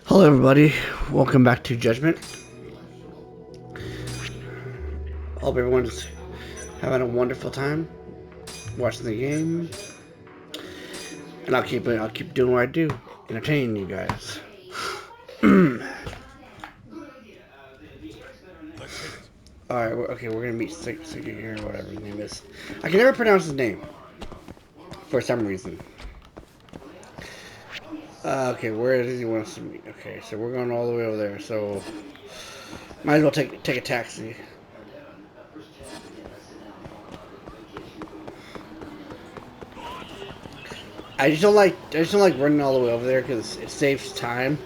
Hello, everybody. Welcome back to Judgment. Hope everyone's having a wonderful time watching the game, and I'll keep doing what I do, entertaining you guys. All right, okay, we're gonna meet Siggy here, or whatever his name is. I can never pronounce his name for some reason. Okay, where does he want us to meet? Okay, so we're going all the way over there. So might as well take a taxi. I just don't like running all the way over there because it saves time,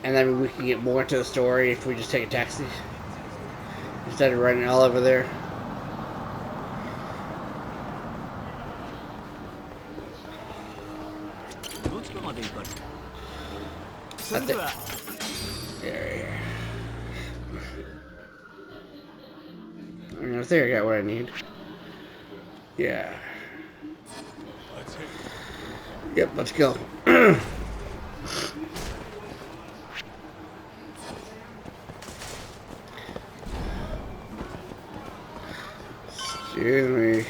and then we can get more into the story if we just take a taxi instead of running all over there. Yeah. I think I got what I need. Yeah. Yep, let's go. Excuse me.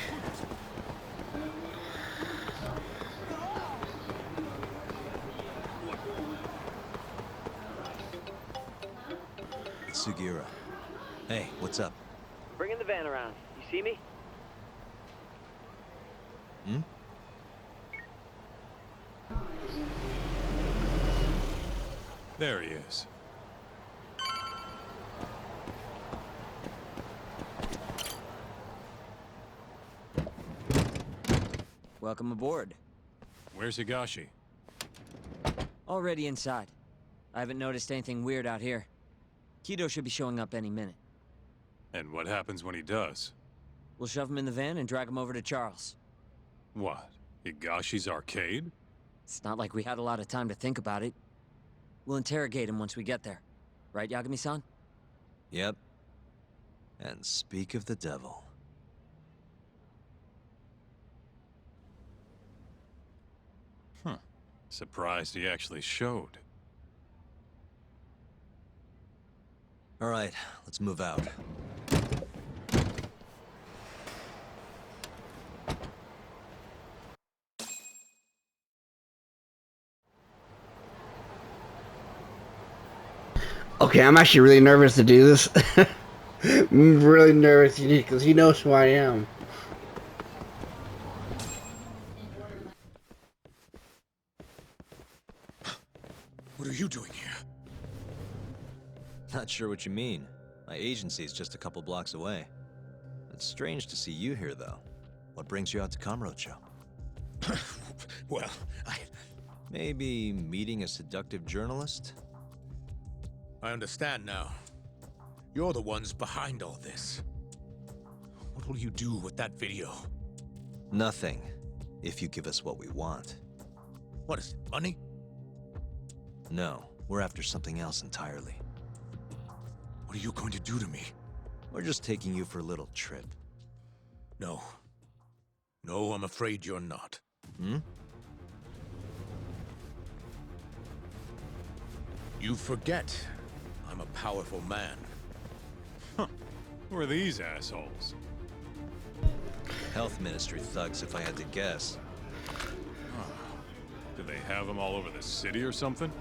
It's Sugiura. Hey, what's up? Bringing the van around. You see me? Hmm? There he is. Welcome aboard. Where's Higashi? Already inside. I haven't noticed anything weird out here. Kido should be showing up any minute. And what happens when he does? We'll shove him in the van and drag him over to Charles. What? Higashi's arcade? It's not like we had a lot of time to think about it. We'll interrogate him once we get there. Right, Yagami-san? Yep. And speak of the devil. Huh. Surprised he actually showed. All right, let's move out. Okay, I'm actually really nervous to do this. I'm really nervous because he knows who I am. What are you doing here? Not sure what you mean. My agency is just a couple blocks away. It's strange to see you here, though. What brings you out to Kamurocho? Well, Maybe meeting a seductive journalist? I understand now. You're the ones behind all this. What will you do with that video? Nothing, if you give us what we want. What is it, money? No, we're after something else entirely. What are you going to do to me? We're just taking you for a little trip. No. No, I'm afraid you're not. Hmm? You forget I'm a powerful man. Who are these assholes? Health Ministry thugs, if I had to guess. Do they have them all over the city or something?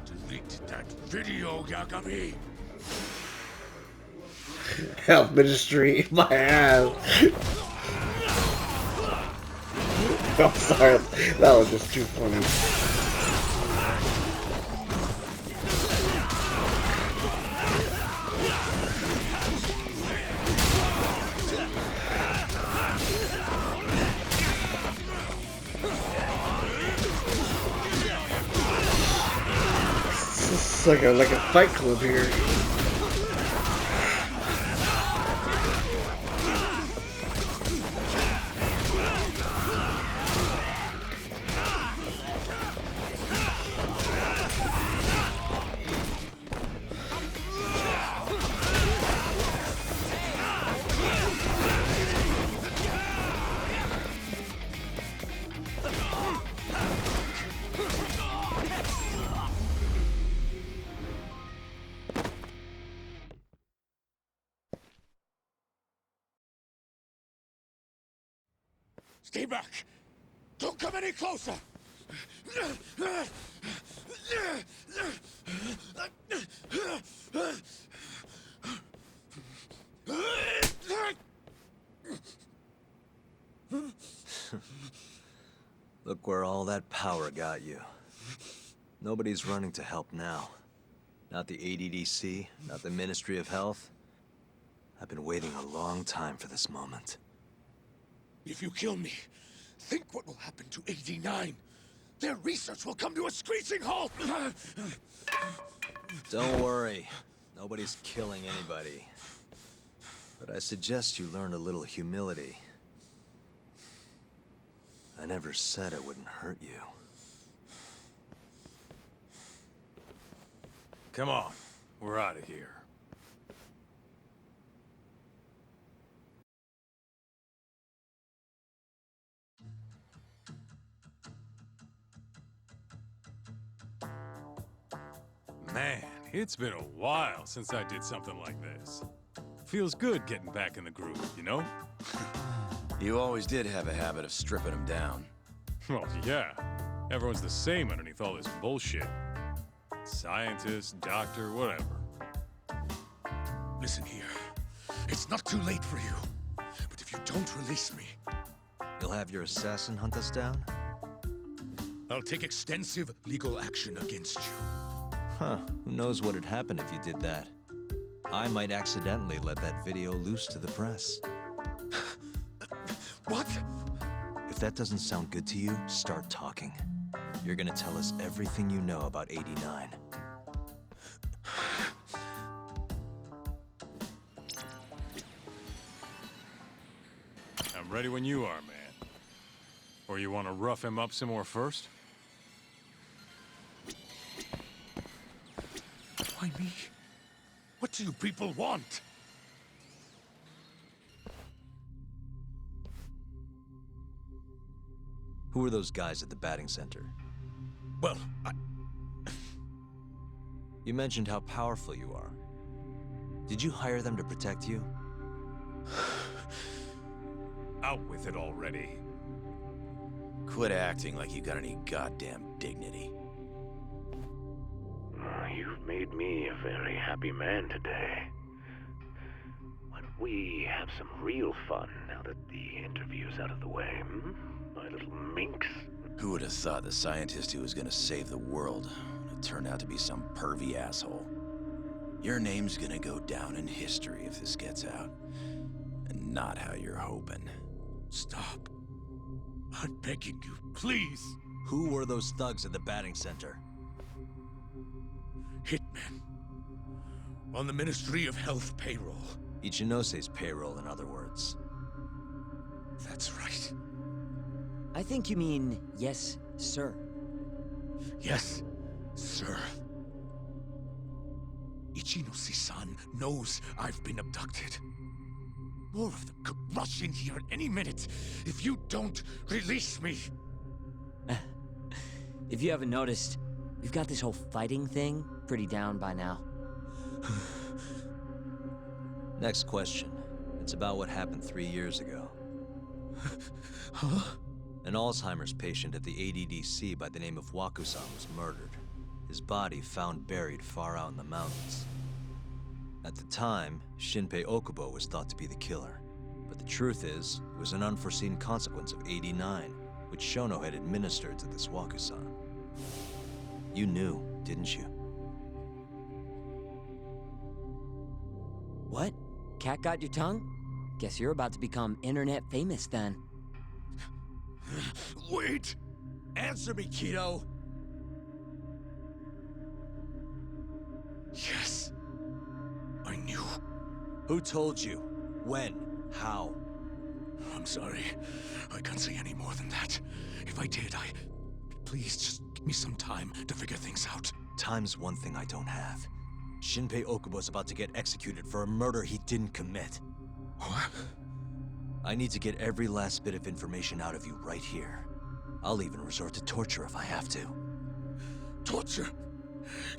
Delete that video, Yagami! Health Ministry, my ass. I'm sorry, that was just too funny. It's like a fight club here. Stay back! Don't come any closer! Look where all that power got you. Nobody's running to help now. Not the ADDC, not the Ministry of Health. I've been waiting a long time for this moment. If you kill me, think what will happen to 89. Their research will come to a screeching halt! Don't worry. Nobody's killing anybody. But I suggest you learn a little humility. I never said it wouldn't hurt you. Come on, we're out of here. Man, it's been a while since I did something like this. Feels good getting back in the groove, you know? You always did have a habit of stripping them down. Well, yeah. Everyone's the same underneath all this bullshit. Scientist, doctor, whatever. Listen here. It's not too late for you. But if you don't release me, You'll have your assassin hunt us down? I'll take extensive legal action against you. Huh, who knows what'd happen if you did that? I might accidentally let that video loose to the press. What? If that doesn't sound good to you, start talking. You're gonna tell us everything you know about 89. I'm ready when you are, man. Or you want to rough him up some more first? Why me? What do you people want? Who are those guys at the batting center? Well, You mentioned how powerful you are. Did you hire them to protect you? Out with it already. Quit acting like you got any goddamn dignity. You've made me a very happy man today. Why don't we have some real fun now that the interview's out of the way, hmm? My little minx. Who would have thought the scientist who was gonna save the world would turn out to be some pervy asshole? Your name's gonna go down in history if this gets out. And not how you're hoping. stop. I'm begging you, please. Who were those thugs at the batting center? Hitmen. On the Ministry of Health payroll. Ichinose's payroll, in other words. That's right. I think you mean, yes, sir. Yes, sir. Ichinose-san knows I've been abducted. More of them could rush in here at any minute if you don't release me. If you haven't noticed, we've got this whole fighting thing pretty down by now. Next question. It's about what happened 3 years ago. Huh? An Alzheimer's patient at the ADDC by the name of Wakusan was murdered. His body found buried far out in the mountains. At the time, Shinpei Okubo was thought to be the killer. But the truth is, it was an unforeseen consequence of 89, which Shono had administered to this Wakusan. You knew, didn't you? What? Cat got your tongue? Guess you're about to become internet famous then. Wait! Answer me, Kido! Yes. I knew. Who told you? When? How? I'm sorry. I can't say any more than that. If I did, Please, just give me some time to figure things out. Time's one thing I don't have. Shinpei Okubo's about to get executed for a murder he didn't commit. What? I need to get every last bit of information out of you right here. I'll even resort to torture if I have to. Torture?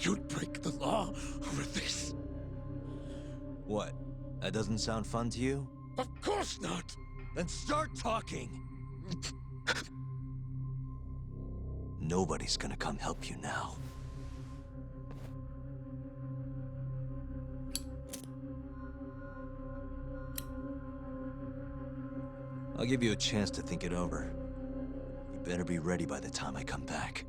You'd break the law over this? What? That doesn't sound fun to you? Of course not! Then start talking! Nobody's gonna come help you now. I'll give you a chance to think it over. You better be ready by the time I come back.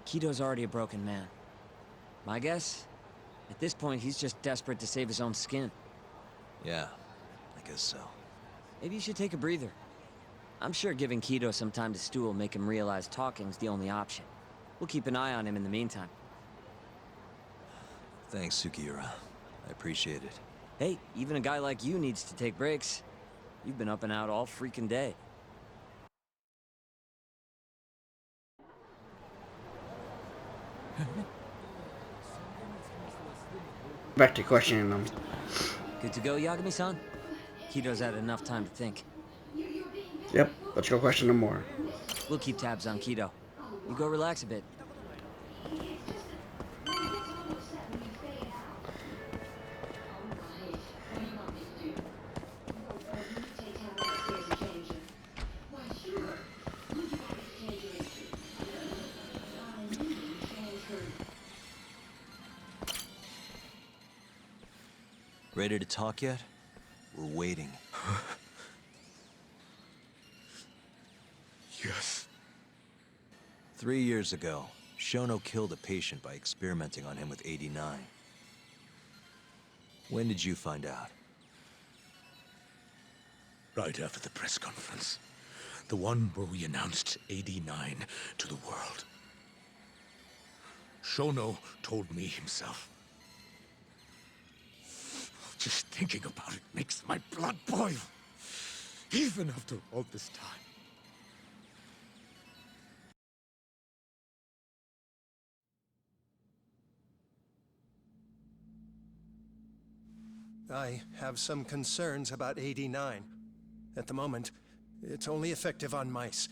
Kido's already a broken man. My guess? At this point, he's just desperate to save his own skin. Yeah, I guess so. Maybe you should take a breather. I'm sure giving Kido some time to stew will make him realize talking's the only option. We'll keep an eye on him in the meantime. Thanks, Sugiura. I appreciate it. Hey, even a guy like you needs to take breaks. You've been up and out all freaking day. Back to questioning them. Good to go, Yagami-san? Kido's had enough time to think. Yep, let's go question them more. We'll keep tabs on Kido. You go relax a bit. Ready to talk yet? We're waiting. Yes. 3 years ago, Shono killed a patient by experimenting on him with 89. When did you find out? Right after the press conference. The one where we announced 89 to the world. Shono told me himself. Just thinking about it makes my blood boil. Even after all this time. I have some concerns about 89. At the moment, it's only effective on mice.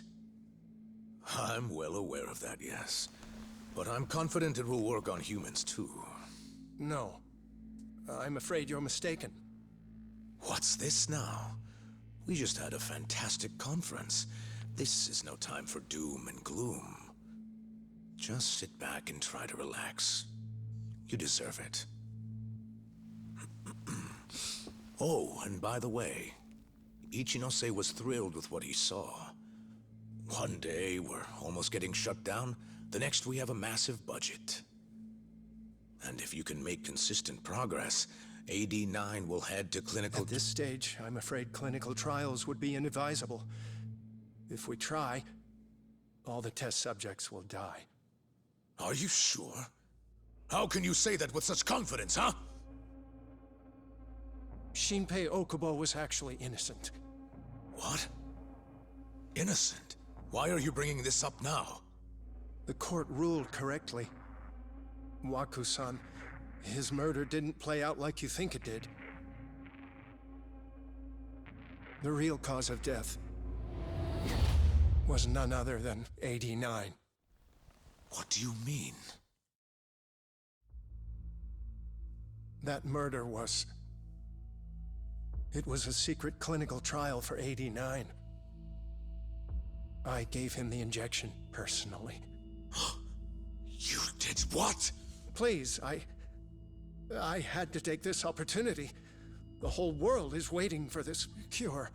I'm well aware of that, yes. But I'm confident it will work on humans too. No. I'm afraid you're mistaken. What's this now? We just had a fantastic conference. This is no time for doom and gloom. Just sit back and try to relax. You deserve it. Oh, and by the way, Ichinose was thrilled with what he saw. One day, we're almost getting shut down. The next, we have a massive budget. And if you can make consistent progress, AD9 will head to clinical... At this stage, I'm afraid clinical trials would be inadvisable. If we try, all the test subjects will die. Are you sure? How can you say that with such confidence, huh? Shinpei Okubo was actually innocent. What? Innocent? Why are you bringing this up now? The court ruled correctly. Waku-san, his murder didn't play out like you think it did. The real cause of death was none other than 89. What do you mean? That murder was... It was a secret clinical trial for 89. I gave him the injection, personally. You did what? Please, I had to take this opportunity. The whole world is waiting for this cure.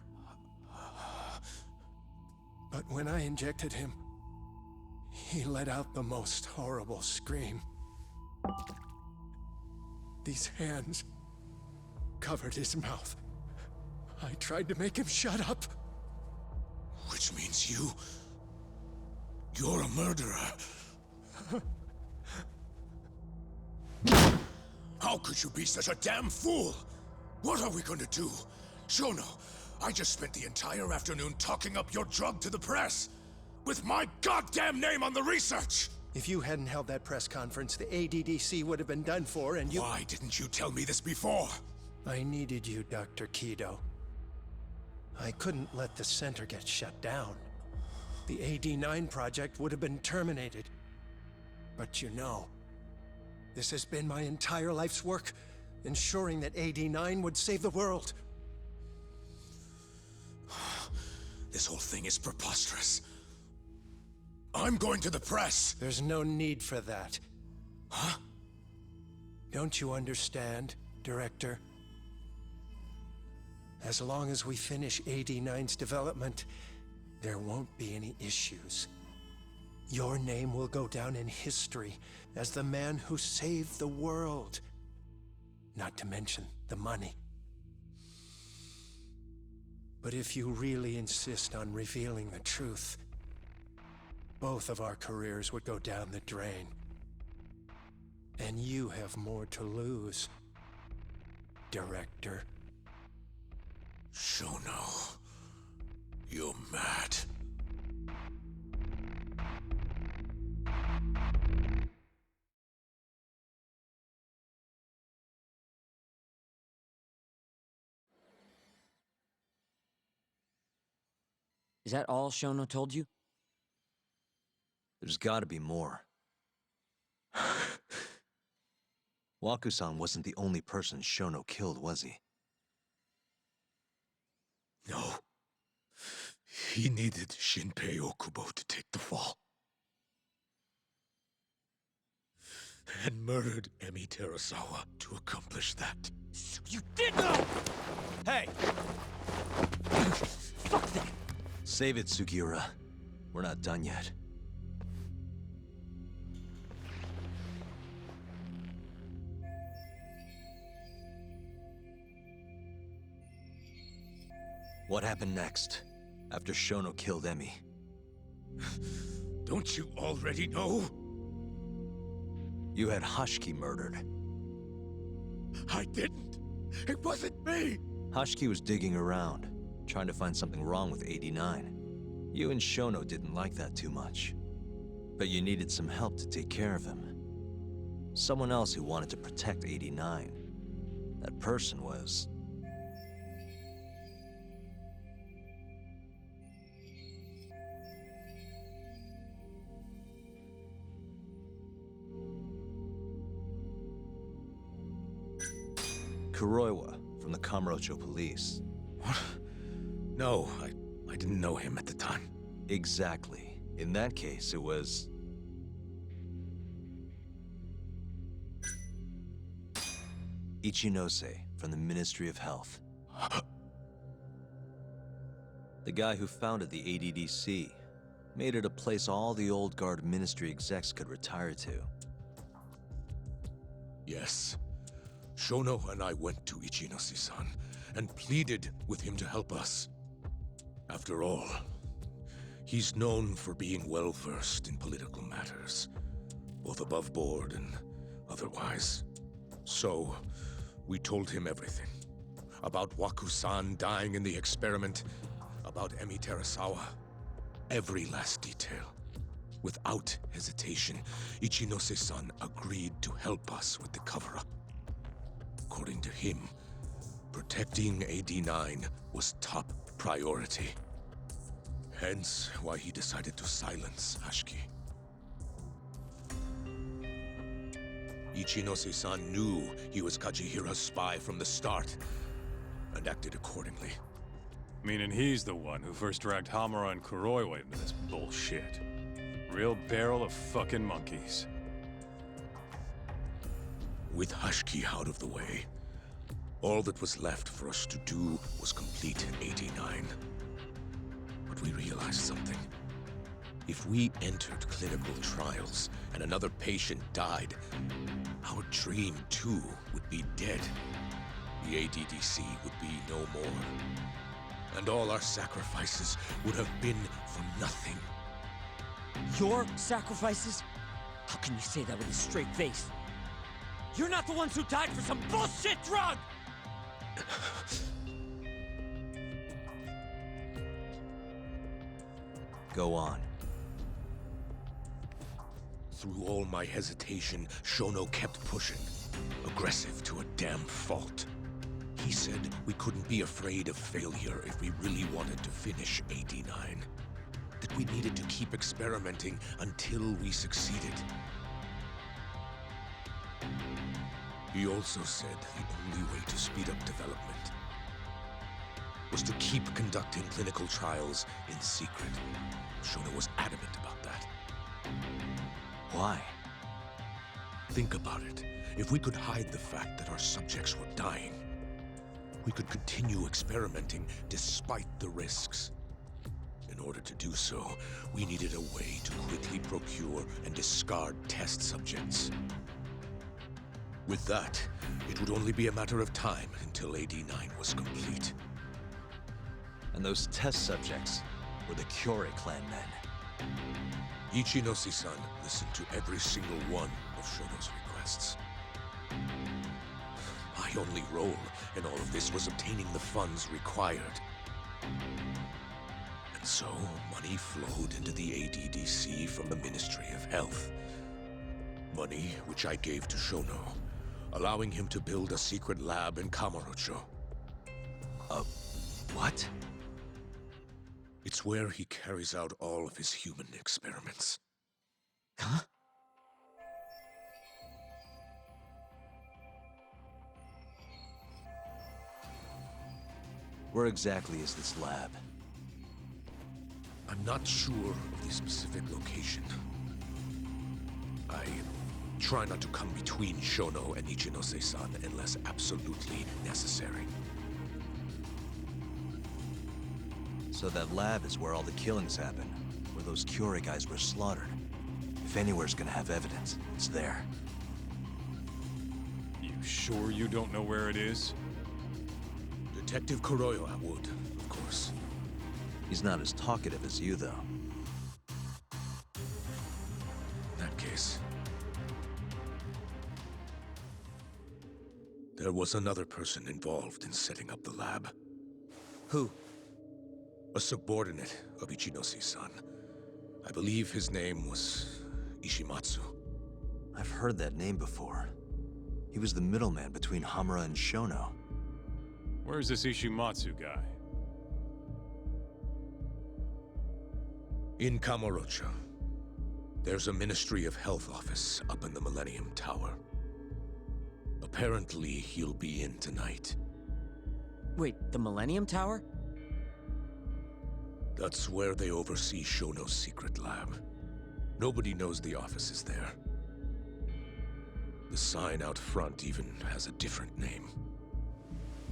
But when I injected him, he let out the most horrible scream. These hands covered his mouth. I tried to make him shut up. Which means you're a murderer. How could you be such a damn fool? What are we gonna do? Shono, I just spent the entire afternoon talking up your drug to the press. With my goddamn name on the research! If you hadn't held that press conference, the ADDC would have been done for, and you... Why didn't you tell me this before? I needed you, Dr. Kido. I couldn't let the center get shut down. the AD9 project would have been terminated. But you know, this has been my entire life's work, ensuring that AD9 would save the world. This whole thing is preposterous. I'm going to the press! There's no need for that. Huh? Don't you understand, Director? As long as we finish AD9's development, there won't be any issues. Your name will go down in history as the man who saved the world. Not to mention the money. But if you really insist on revealing the truth, both of our careers would go down the drain. And you have more to lose, Director. Shono, you're mad. Is that all Shono told you? There's gotta be more. Waku-san wasn't the only person Shono killed, was he? No. He needed Shinpei Okubo to take the fall. And murdered Emi Terasawa to accomplish that. You did know! Hey! Fuck that! Save it, Sugiura. We're not done yet. What happened next, after Shono killed Emi? Don't you already know? You had Hashiki murdered. I didn't. It wasn't me. Hashiki was digging around, trying to find something wrong with AD9. You and Shono didn't like that too much. But you needed some help to take care of him. Someone else who wanted to protect AD9. That person was... Kuroiwa, from the Kamurocho police. What? No, I didn't know him at the time. Exactly. In that case, it was... Ichinose, from the Ministry of Health. The guy who founded the ADDC. Made it a place all the old guard ministry execs could retire to. Yes. Shono and I went to Ichinose-san and pleaded with him to help us. After all, he's known for being well-versed in political matters, both above board and otherwise. So, we told him everything. About Waku-san dying in the experiment, about Emi Terasawa. Every last detail. Without hesitation, Ichinose-san agreed to help us with the cover-up. According to him, protecting AD9 was top priority. Hence why he decided to silence Hashiki. Ichinose-san knew he was Kajihira's spy from the start, and acted accordingly. Meaning he's the one who first dragged Hamura and Kuroiwa into this bullshit. Real barrel of fucking monkeys. With Hashiki out of the way, all that was left for us to do was complete AD9. But we realized something. If we entered clinical trials and another patient died, our dream too would be dead. The ADDC would be no more. And all our sacrifices would have been for nothing. Your sacrifices? How can you say that with a straight face? You're not the ones who died for some bullshit drug! Go on. Through all my hesitation, Shono kept pushing. Aggressive to a damn fault. He said we couldn't be afraid of failure if we really wanted to finish AD9. The we needed to keep experimenting until we succeeded. He also said the only way to speed up development was to keep conducting clinical trials in secret. Shono was adamant about that. Why? Think about it. If we could hide the fact that our subjects were dying, we could continue experimenting despite the risks. In order to do so, we needed a way to quickly procure and discard test subjects. With that, it would only be a matter of time until AD-9 was complete. And those test subjects were the Kyorei clan men. Ichinose-san listened to every single one of Shono's requests. My only role in all of this was obtaining the funds required. And so, money flowed into the ADDC from the Ministry of Health. Money which I gave to Shono, allowing him to build a secret lab in Kamurocho. What? It's where he carries out all of his human experiments. Huh? Where exactly is this lab? I'm not sure of the specific location. I try not to come between Shono and Ichinose-san unless absolutely necessary. So that lab is where all the killings happen, where those Kyorei guys were slaughtered. If anywhere's gonna have evidence, it's there. You sure you don't know where it is? Detective Kuroiwa would, of course. He's not as talkative as you, though. In that case... There was another person involved in setting up the lab. Who? A subordinate of Ichinose-san. I believe his name was Ishimatsu. I've heard that name before. He was the middleman between Hamura and Shono. Where's this Ishimatsu guy? In Kamurocho. There's a Ministry of Health office up in the Millennium Tower. Apparently, he'll be in tonight. Wait, the Millennium Tower? That's where they oversee Shono's secret lab. Nobody knows the office is there. The sign out front even has a different name.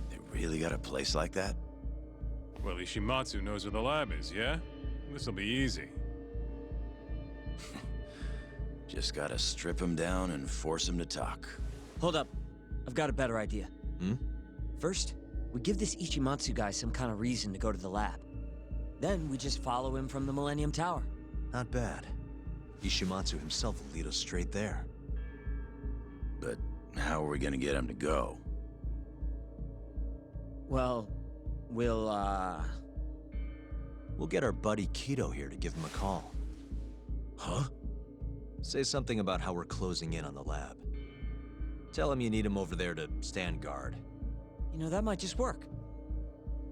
They really got a place like that? Well, Ishimatsu knows where the lab is, yeah? This'll be easy. Just gotta strip him down and force him to talk. Hold up. I've got a better idea. Hmm? First, we give this Ichimatsu guy some kind of reason to go to the lab. Then we just follow him from the Millennium Tower. Not bad. Ishimatsu himself will lead us straight there. But how are we gonna get him to go? Well, we'll We'll get our buddy Kido here to give him a call. Huh? Say something about how we're closing in on the lab. Tell him you need him over there to stand guard. You know, that might just work.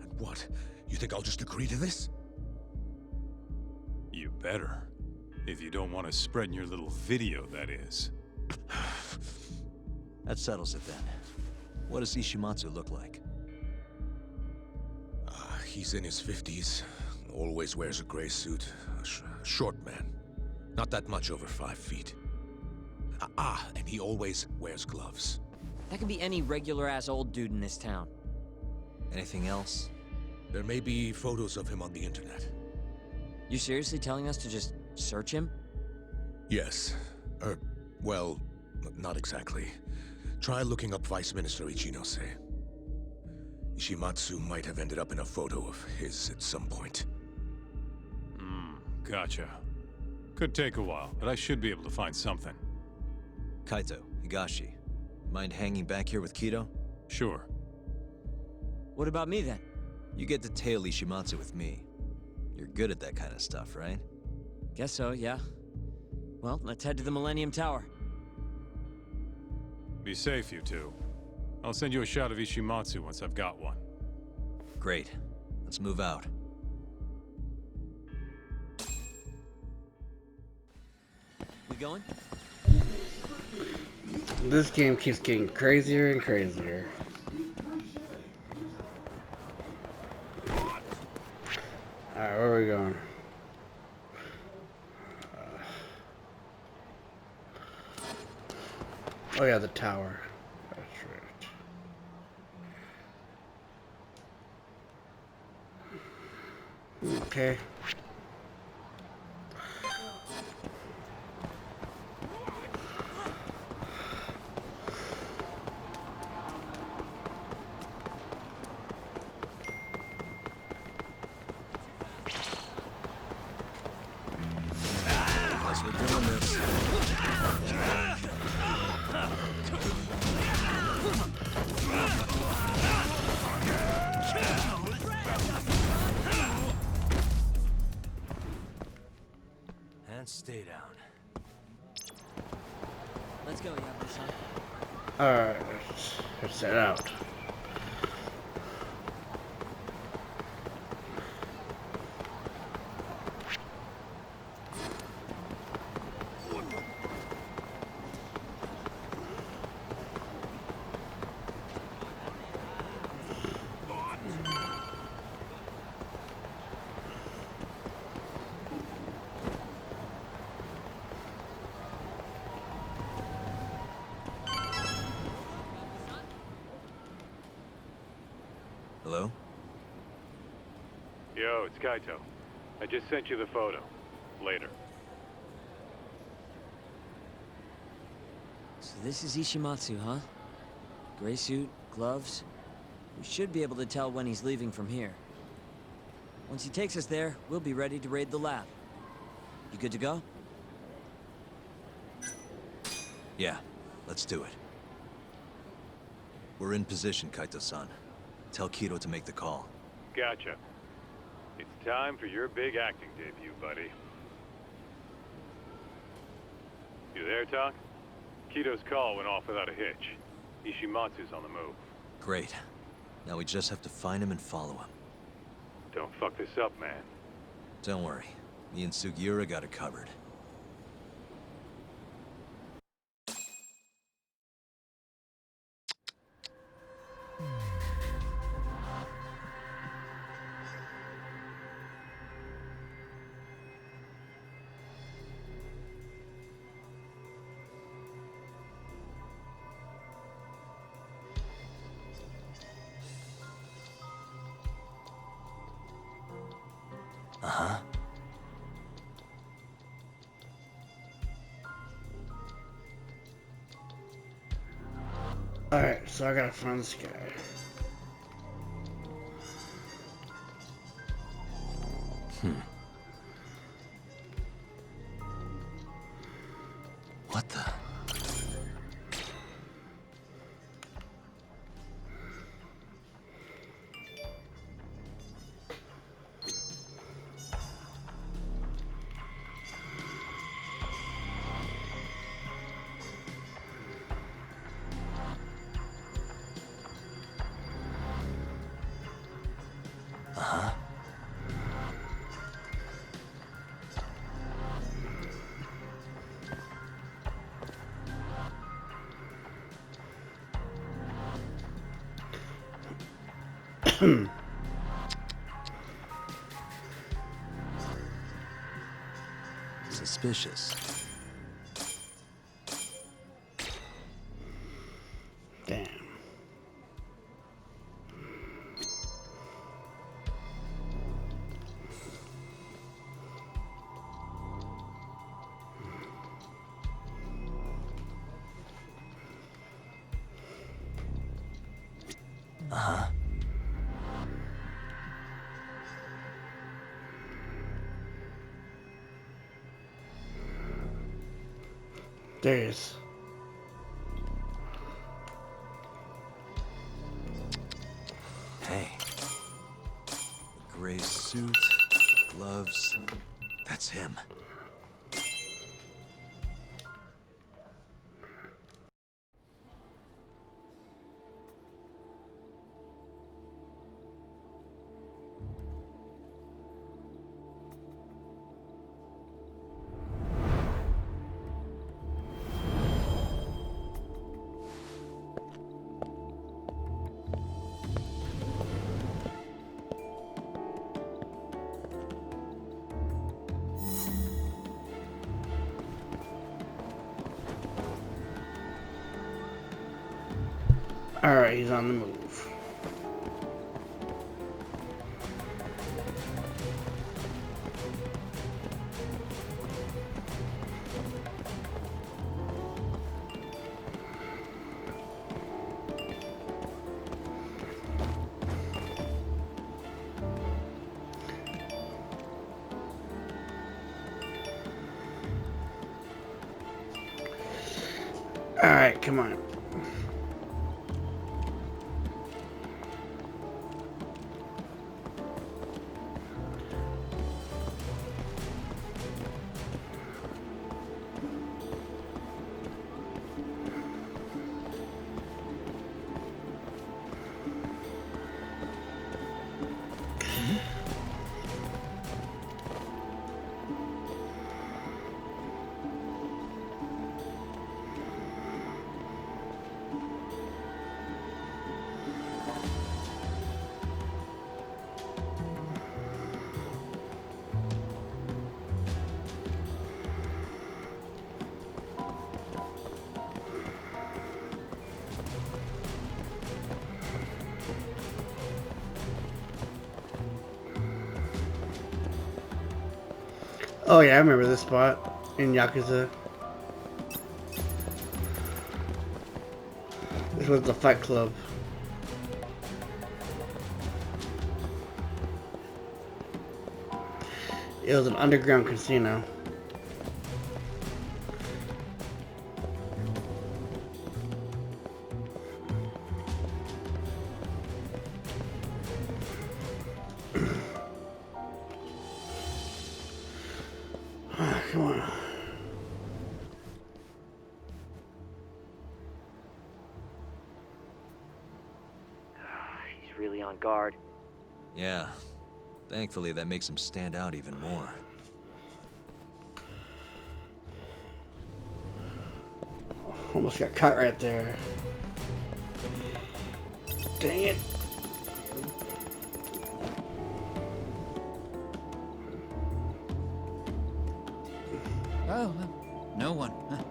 And what? You think I'll just agree to this? You better. If you don't want to spread in your little video, that is. That settles it then. What does Ishimatsu look like? He's in his 50s. Always wears a gray suit. Short man. Not that much over 5 feet. And he always wears gloves. That can be any regular-ass old dude in this town. Anything else? There may be photos of him on the internet. You seriously telling us to just search him? Yes. Well, not exactly. Try looking up Vice Minister Ichinose. Ishimatsu might have ended up in a photo of his at some point. Gotcha. Could take a while, but I should be able to find something. Kaito, Higashi, mind hanging back here with Kido? Sure. What about me then? You get to tail Ishimatsu with me. You're good at that kind of stuff, right? Guess so, yeah. Well, let's head to the Millennium Tower. Be safe, you two. I'll send you a shot of Ishimatsu once I've got one. Great. Let's move out. going? This game keeps getting crazier and crazier. Alright, where are we going? Oh yeah, the tower. That's right. Okay. Guess we're doing this. And stay down. Let's go, Yabusa. Alright, let's set out. Hello? Yo, it's Kaito. I just sent you the photo. Later. So this is Ishimatsu, huh? Gray suit, gloves. We should be able to tell when he's leaving from here. Once he takes us there, we'll be ready to raid the lab. You good to go? Yeah, let's do it. We're in position, Kaito-san. Tell Kido to make the call. Gotcha. It's time for your big acting debut, buddy. You there, Talk? Kito's call went off without a hitch. Ishimatsu's on the move. Great. Now we just have to find him and follow him. Don't fuck this up, man. Don't worry. Me and Sugiura got it covered. Uh-huh. Alright, so I gotta find this guy. What the? Uh-huh. Suspicious. Damn. Uh-huh. There he is. Hey. Gray suit, gloves. That's him. Alright, he's on the move. Alright, come on. Oh yeah, I remember this spot in Yakuza. This was the Fight Club. It was an underground casino. Come on. He's really on guard. Yeah. Thankfully, that makes him stand out even more. Almost got caught right there. Dang it. Oh, no one. Huh.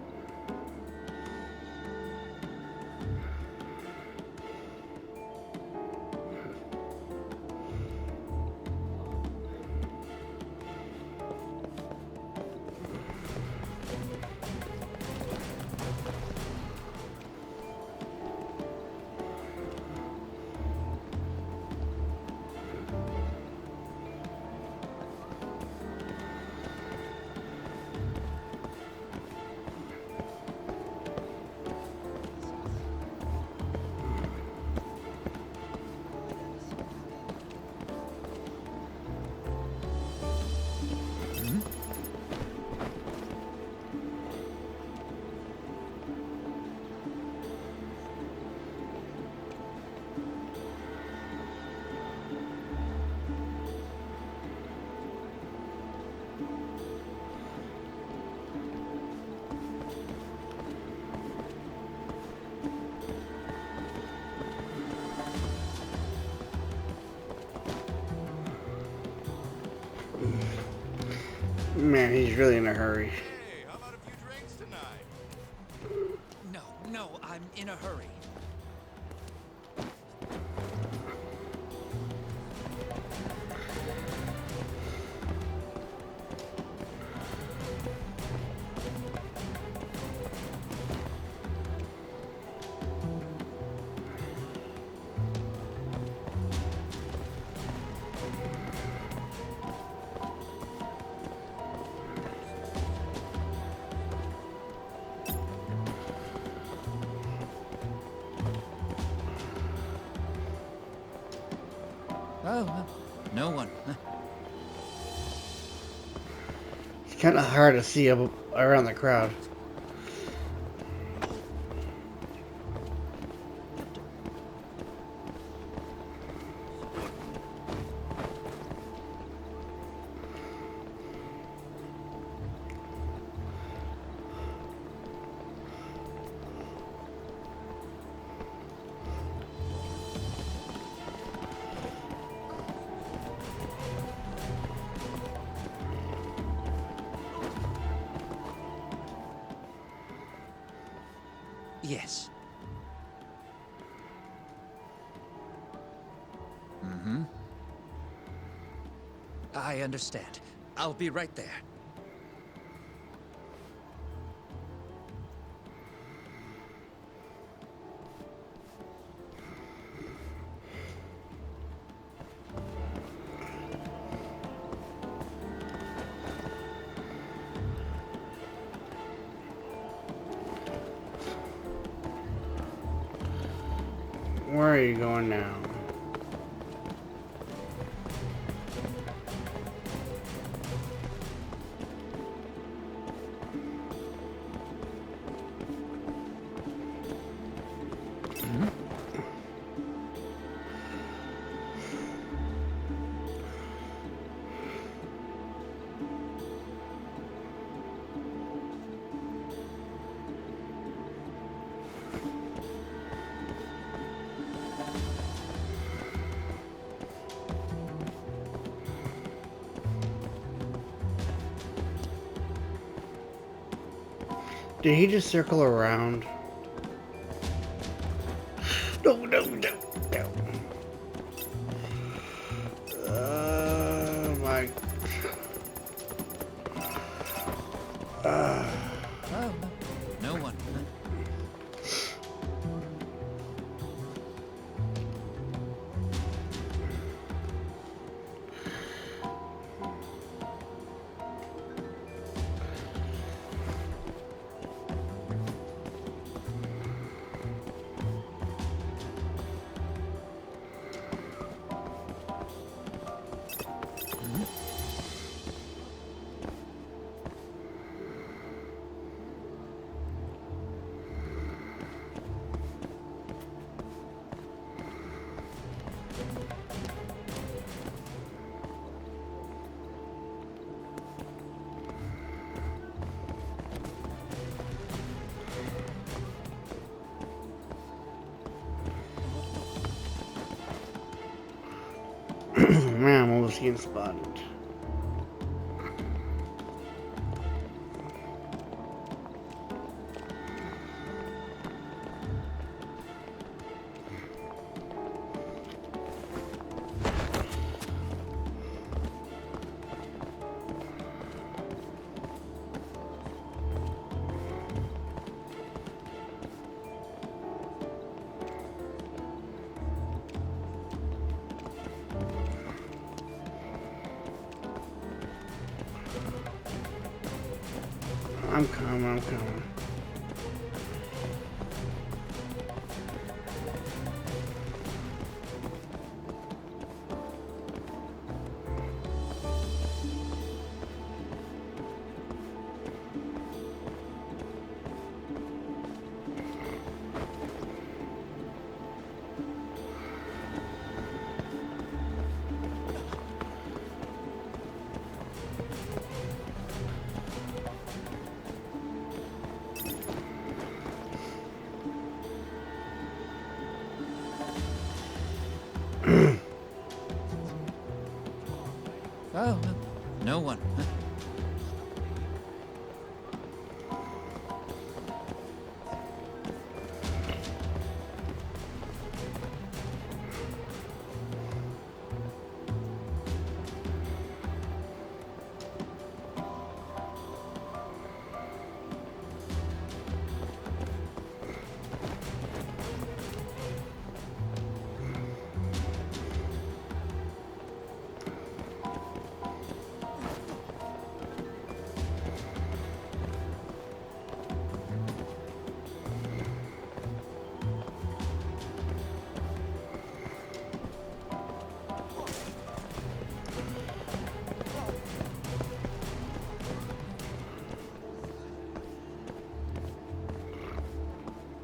Man, he's really in a hurry. Hey, how about a few drinks tonight? No, I'm in a hurry. Oh, no one. Huh. It's kind of hard to see up around the crowd. Yes. I understand. I'll be right there. Where are you going now? Did he just circle around? No, no, no, no. My. Oh, no one. Man, I'm almost getting spotted. I'm coming. Oh, no one.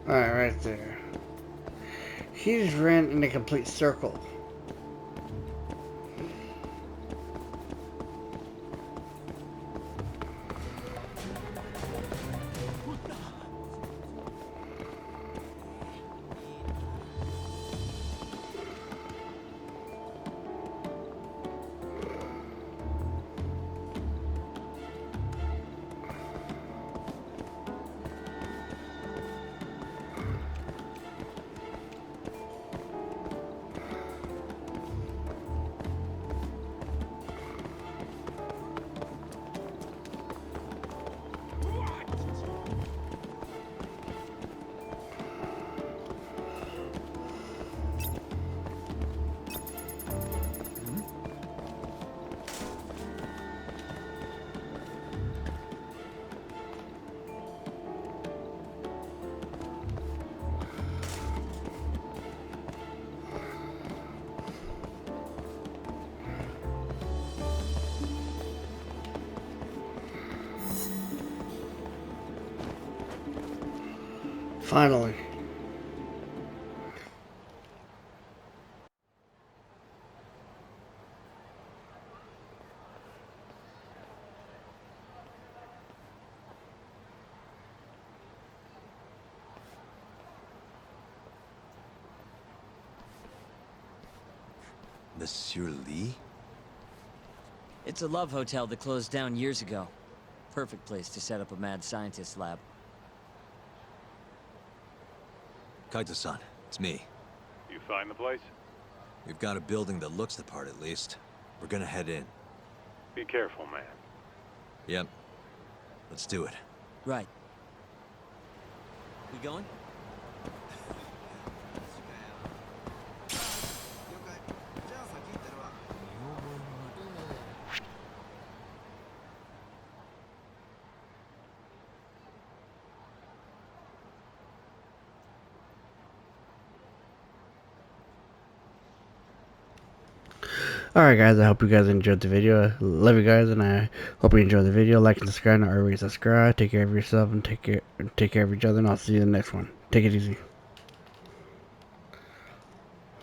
Alright, right there. He just ran in a complete circle. Finally. Monsieur Lee? It's a love hotel that closed down years ago. Perfect place to set up a mad scientist lab. Kaito-san, it's me. You find the place? We've got a building that looks the part at least. We're gonna head in. Be careful, man. Yep. Let's do it. Right. We going? Alright guys, I hope you guys enjoyed the video. Love you guys, and I hope you enjoyed the video. Like and subscribe, not already subscribe. Take care of yourself and take care of each other, and I'll see you in the next one. Take it easy.